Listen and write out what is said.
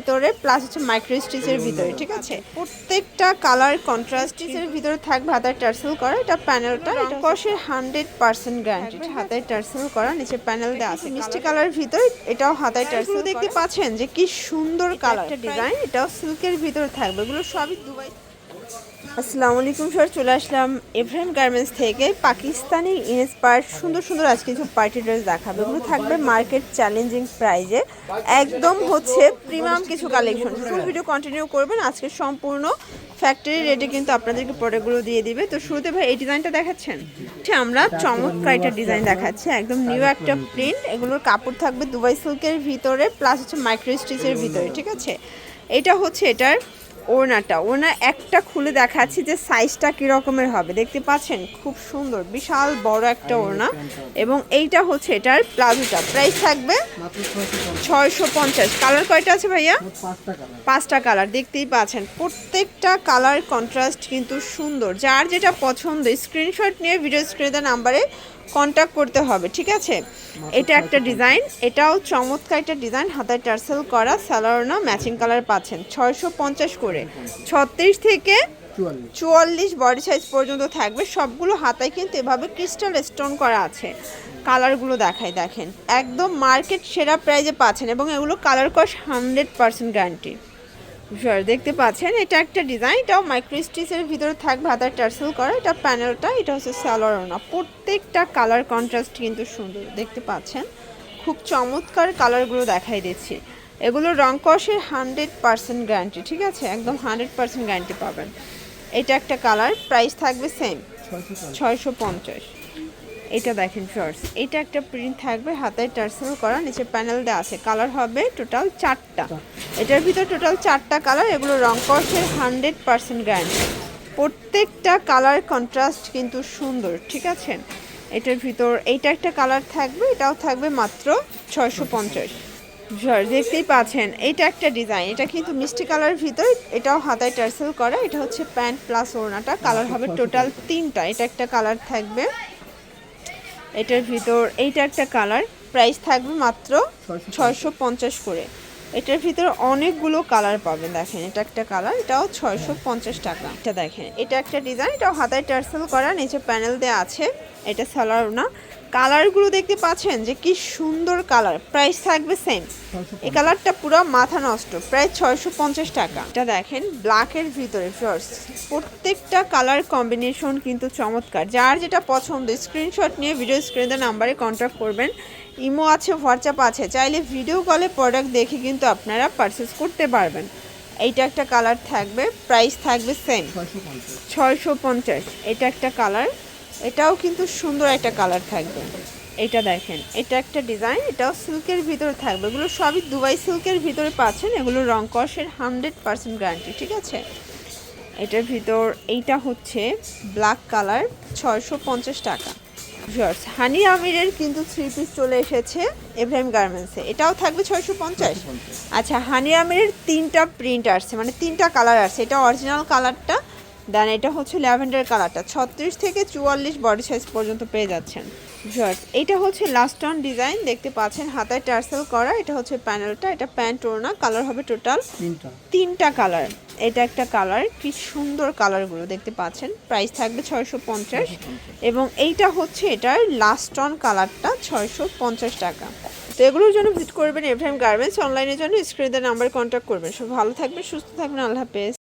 ভিতরে প্লাস হচ্ছে মাইক্রো স্টিচের ভিতরে, ঠিক আছে। প্রত্যেকটা কালার কন্ট্রাস্ট স্টিচের ভিতরে থাকবে হাতায় টার্সেল করা। এটা প্যানেলটা রংকশের 100% গ্যারান্টি, হাতায় টার্সেল করা, নিচে প্যানেল দেওয়া আছে মিষ্টি কালার ভিতরে। এটাও হাতায় টার্সেল দেখতে পাচ্ছেন যে কি সুন্দর কালার ডিজাইন। এটাও সিল্কের ভিতরে থাকবে, এগুলো সবই দুবাই। আসসালামু আলাইকুম স্যার, চলে আসলাম এভরেম গার্মেন্টস থেকে। পাকিস্তানি ইন্সপায়ার্ড সুন্দর সুন্দর আজ কিছু পার্টি ড্রেস দেখাবে। এগুলো থাকবে মার্কেট চ্যালেঞ্জিং প্রাইজে, একদম হচ্ছে প্রিমিয়াম কিছু কালেকশন। ফুল ভিডিও কন্টিনিউ করবেন। আজকে সম্পূর্ণ ফ্যাক্টরি রেটে কিন্তু আপনাদেরকে প্রোডাক্টগুলো দিয়ে দিবে। তো শুরুতে ভাই এই ডিজাইনটা দেখাচ্ছেন, আমরা চমৎকার একটা ডিজাইন দেখাচ্ছি, একদম নিউ একটা প্রিন্ট। এগুলোর কাপড় থাকবে দুবাই সিল্কের ভিতরে প্লাস হচ্ছে মাইক্রো স্টিচের ভিতরে, ঠিক আছে। এটা হচ্ছে এটার ওড়নাটা, ওড়না একটা খুলে দেখাচ্ছি যে সাইজটা কী রকমের হবে। দেখতে পাচ্ছেন খুব সুন্দর বিশাল বড় একটা ওড়না। এবং এইটা হচ্ছে এটার প্লাজোটা, প্রাইস থাকবে 650। কালার কয়টা আছে ভাইয়া? 5টা কালার। দেখতেই পাচ্ছেন প্রত্যেকটা কালার কন্ট্রাস্ট কিন্তু সুন্দর। যার যেটা পছন্দ স্ক্রিনশট নিয়ে ভিডিও স্ক্রিনে নাম্বারে কন্ট্যাক্ট করতে হবে, ঠিক আছে। এটা একটা ডিজাইন, এটাও চমৎকার একটা ডিজাইন, হাতায় টার্সেল করা, সালোয়ারনা ম্যাচিং কালার পাচ্ছেন 650 করে। 36 থেকে 44 বডি সাইজ পর্যন্ত থাকবে। সবগুলো হাতায় কিন্তু এভাবে ক্রিস্টাল স্টোন করা আছে। কালারগুলো দেখাই, দেখেন একদম মার্কেট সেরা প্রাইজে পাচ্ছেন এবং এগুলো কালার কস 100% গ্যারান্টি। দেখতে পাচ্ছেন এটা একটা ডিজাইন, এটাও মাইক্রো স্টিচের ভিতরে থাকবে, হাতায় টার্সেল করা। এটা প্যানেলটা, এটা হচ্ছে সালোয়ারনা। প্রত্যেকটা কালার কন্ট্রাস্ট কিন্তু সুন্দর, দেখতে পাচ্ছেন খুব চমৎকার কালারগুলো দেখাই দিচ্ছি। এগুলো রং কষের 100% গ্যারান্টি, ঠিক আছে, একদম 100% গ্যারান্টি পাবেন। এটা একটা কালার, প্রাইস থাকবে সেম 650। এটা দেখেন শর্টস, এটা একটা প্রিন্ট থাকবে, হাতায় টার্সেল করা, নিচে প্যানেল দেওয়া আছে। কালার হবে টোটাল 4টা, এটার ভিতর টোটাল 4টা কালার। এগুলো রং কষের 100% গ্যারান্টি। প্রত্যেকটা কালার কন্ট্রাস্ট কিন্তু সুন্দর, ঠিক আছে। এটার ভিতর এইটা একটা কালার থাকবে, এটাও থাকবে মাত্র 650। দেখতেই পাচ্ছেন এটা একটা ডিজাইন, এটা কিন্তু মিষ্টি কালার ভিতর, এটাও হাতায় টার্সেল করা। এটা হচ্ছে প্যান্ট প্লাস ওড়নাটা। কালার হবে টোটাল 3টা। এটা একটা কালার থাকবে, এটার ভিতর এইটা একটা কালার, প্রাইস থাকবে মাত্র 650 করে। এটার ভিতর অনেকগুলো কালার পাবেন, দেখেন এটা একটা কালার, এটাও 650 টাকা। এটা দেখেন এটা একটা ডিজাইন, এটাও হাতায় টার্সেল করা, নিচে প্যানেল দেওয়া আছে। এটা সালোয়ারনা। কালারগুলো দেখতে পাচ্ছেন যে কি সুন্দর কালার, প্রাইস থাকবে সেম। এই কালারটা পুরো মাথা নষ্ট, প্রায় 650 টাকা। এটা দেখেন ব্ল্যাকের ভিতরে ফ্লোর্স, প্রত্যেকটা কালার কম্বিনেশন কিন্তু চমৎকার। যার যেটা পছন্দ স্ক্রিনশট নিয়ে ভিডিও স্ক্রিনে নাম্বারে কন্ট্যাক্ট করবেন। ইমো আছে, হোয়াটসঅ্যাপ আছে, চাইলে ভিডিও কলে প্রোডাক্ট দেখে কিন্তু আপনারা পারচেস করতে পারবেন। এইটা একটা কালার থাকবে, প্রাইস থাকবে সেম 650। এটা একটা কালার, এটাও কিন্তু সুন্দর একটা কালার থাকবে। এটা দেখেন এটা একটা ডিজাইন, এটাও সিল্কের ভিতরে থাকবে। এগুলো সবই দুবাই সিল্কের ভিতরে পাচ্ছেন। এগুলো রং কষের 100% গ্যারান্টি, ঠিক আছে। এটার ভিতর এইটা হচ্ছে ব্ল্যাক কালার, 650 টাকা। হানি আমিরের কিন্তু 3 পিস চলে এসেছে এভরেম গার্মেন্টসে, এটাও থাকবে 650। আচ্ছা, হানি আমিরের 3টা প্রিন্ট আসছে, মানে 3টা কালার আসছে। এটা অরিজিনাল কালারটা, দেন এটা হচ্ছে ল্যাভেন্ডার কালারটা। 36 থেকে 44 বডি সাইজ পর্যন্ত পেয়ে যাচ্ছেন। এটা হচ্ছে লাস্ট অন ডিজাইন, দেখতে পাচ্ছেন হাতায় টার্সেল করা। এটা হচ্ছে প্যানেলটা, এটা প্যান্ট ওড়না। কালার হবে টোটাল 3টা কালার। এটা একটা কালার, কি সুন্দর কালারগুলো দেখতে পাচ্ছেন। প্রাইস থাকবে 650 এবং এইটা হচ্ছে এটার লাস্ট অন কালারটা 650 টাকা। তো এগুলোর জন্য ভিজিট করবেন এভরেম গার্মেন্টস। অনলাইনের জন্য স্ক্রিনে নাম্বার কন্ট্যাক্ট করবেন। সব ভালো থাকবেন, সুস্থ থাকবেন, আল্লাহ হাফেজ।